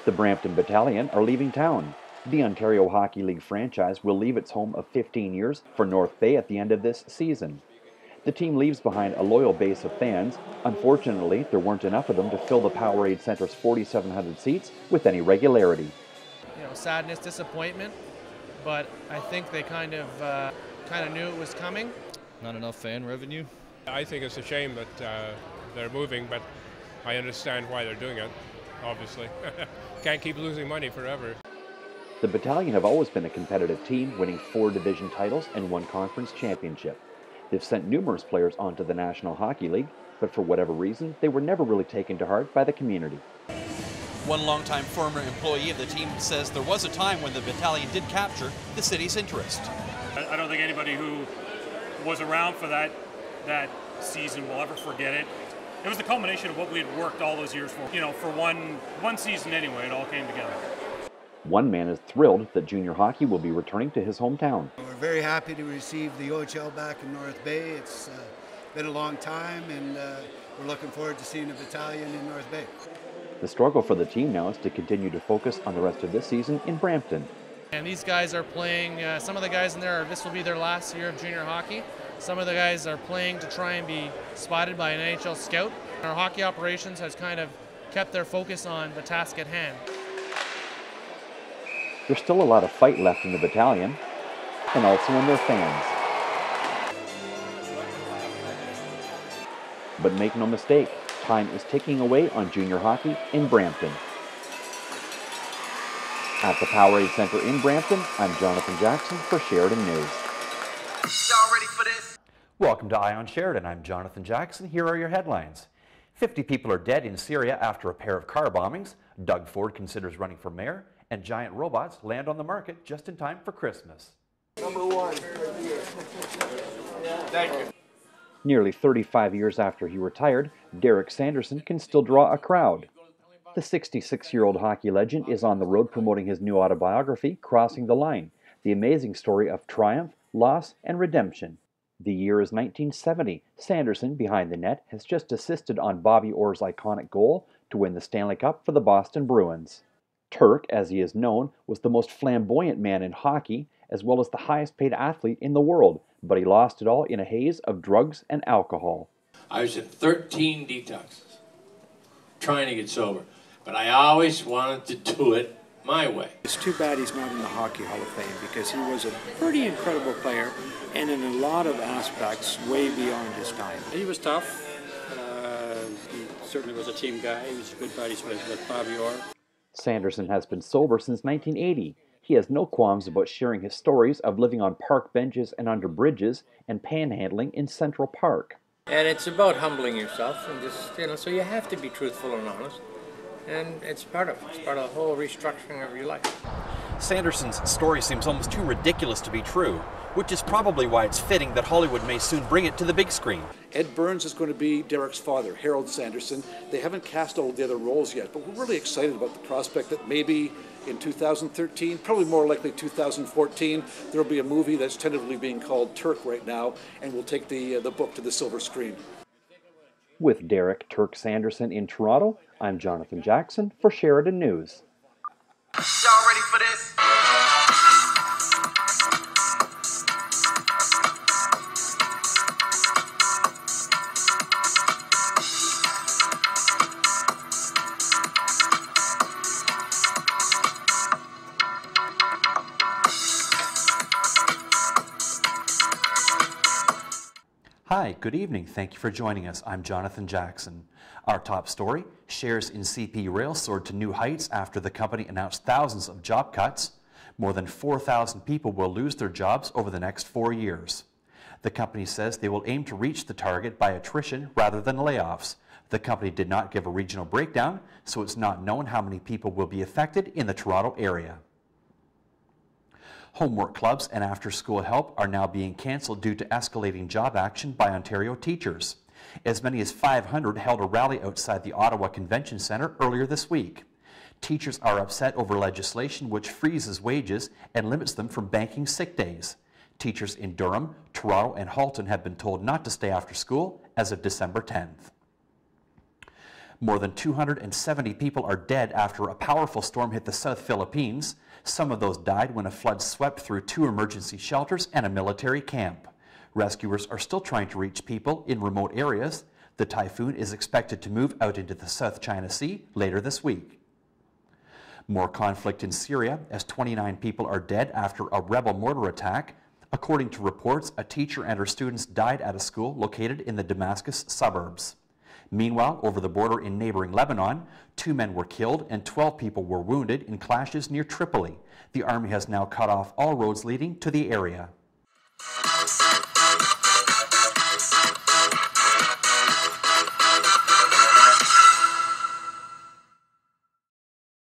The Brampton Battalion are leaving town. The Ontario Hockey League franchise will leave its home of 15 years for North Bay at the end of this season. The team leaves behind a loyal base of fans. Unfortunately, there weren't enough of them to fill the Powerade Center's 4,700 seats with any regularity. Sadness, disappointment, but I think they kind of knew it was coming. Not enough fan revenue. I think it's a shame that they're moving, but I understand why they're doing it, obviously. Can't keep losing money forever. The Battalion have always been a competitive team, winning 4 division titles and 1 conference championship. They've sent numerous players onto the National Hockey League, but for whatever reason, they were never really taken to heart by the community. One longtime former employee of the team says there was a time when the Battalion did capture the city's interest. I don't think anybody who was around for that season will ever forget it. It was the culmination of what we had worked all those years for. For one season anyway, it all came together. One man is thrilled that junior hockey will be returning to his hometown. We're very happy to receive the OHL back in North Bay. It's been a long time, and we're looking forward to seeing the Battalion in North Bay. The struggle for the team now is to continue to focus on the rest of this season in Brampton. And these guys are playing, some of the guys in there, this will be their last year of junior hockey. Some of the guys are playing to try and be spotted by an NHL scout. Our hockey operations has kind of kept their focus on the task at hand. There's still a lot of fight left in the Battalion, and also in their fans. But make no mistake, time is ticking away on junior hockey in Brampton. At the Powerade Center in Brampton, I'm Jonathan Jackson for Sheridan News. Y'all ready for this? Welcome to Eye on Sheridan. I'm Jonathan Jackson. Here are your headlines. 50 people are dead in Syria after a pair of car bombings. Doug Ford considers running for mayor. And giant robots land on the market just in time for Christmas. Number 1. Thank you. Nearly 35 years after he retired, Derek Sanderson can still draw a crowd. The 66-year-old hockey legend is on the road promoting his new autobiography, Crossing the Line, the amazing story of triumph, loss, and redemption. The year is 1970. Sanderson, behind the net, has just assisted on Bobby Orr's iconic goal to win the Stanley Cup for the Boston Bruins. Turk, as he is known, was the most flamboyant man in hockey, as well as the highest paid athlete in the world, but he lost it all in a haze of drugs and alcohol. I was in 13 detoxes, trying to get sober, but I always wanted to do it my way. It's too bad he's not in the Hockey Hall of Fame, because he was a pretty incredible player, and in a lot of aspects, way beyond his time. He was tough. He certainly was a team guy. He was good buddies with Bobby Orr. Sanderson has been sober since 1980. He has no qualms about sharing his stories of living on park benches and under bridges and panhandling in Central Park. And it's about humbling yourself and just, so you have to be truthful and honest. And it's part of the whole restructuring of your life. Sanderson's story seems almost too ridiculous to be true, which is probably why it's fitting that Hollywood may soon bring it to the big screen. Ed Burns is going to be Derek's father, Harold Sanderson. They haven't cast all the other roles yet, but we're really excited about the prospect that maybe in 2013, probably more likely 2014, there will be a movie that's tentatively being called Turk right now, and we'll take the book to the silver screen. With Derek Turk Sanderson in Toronto, I'm Jonathan Jackson for Sheridan News. Y'all ready for this? Hi, good evening. Thank you for joining us. I'm Jonathan Jackson. Our top story, shares in CP Rail soared to new heights after the company announced thousands of job cuts. More than 4,000 people will lose their jobs over the next 4 years. The company says they will aim to reach the target by attrition rather than layoffs. The company did not give a regional breakdown, so it's not known how many people will be affected in the Toronto area. Homework clubs and after-school help are now being cancelled due to escalating job action by Ontario teachers. As many as 500 held a rally outside the Ottawa Convention Centre earlier this week. Teachers are upset over legislation which freezes wages and limits them from banking sick days. Teachers in Durham, Toronto, and Halton have been told not to stay after school as of December 10th. More than 270 people are dead after a powerful storm hit the South Philippines. Some of those died when a flood swept through 2 emergency shelters and a military camp. Rescuers are still trying to reach people in remote areas. The typhoon is expected to move out into the South China Sea later this week. More conflict in Syria as 29 people are dead after a rebel mortar attack. According to reports, a teacher and her students died at a school located in the Damascus suburbs. Meanwhile, over the border in neighboring Lebanon, 2 men were killed and 12 people were wounded in clashes near Tripoli. The army has now cut off all roads leading to the area.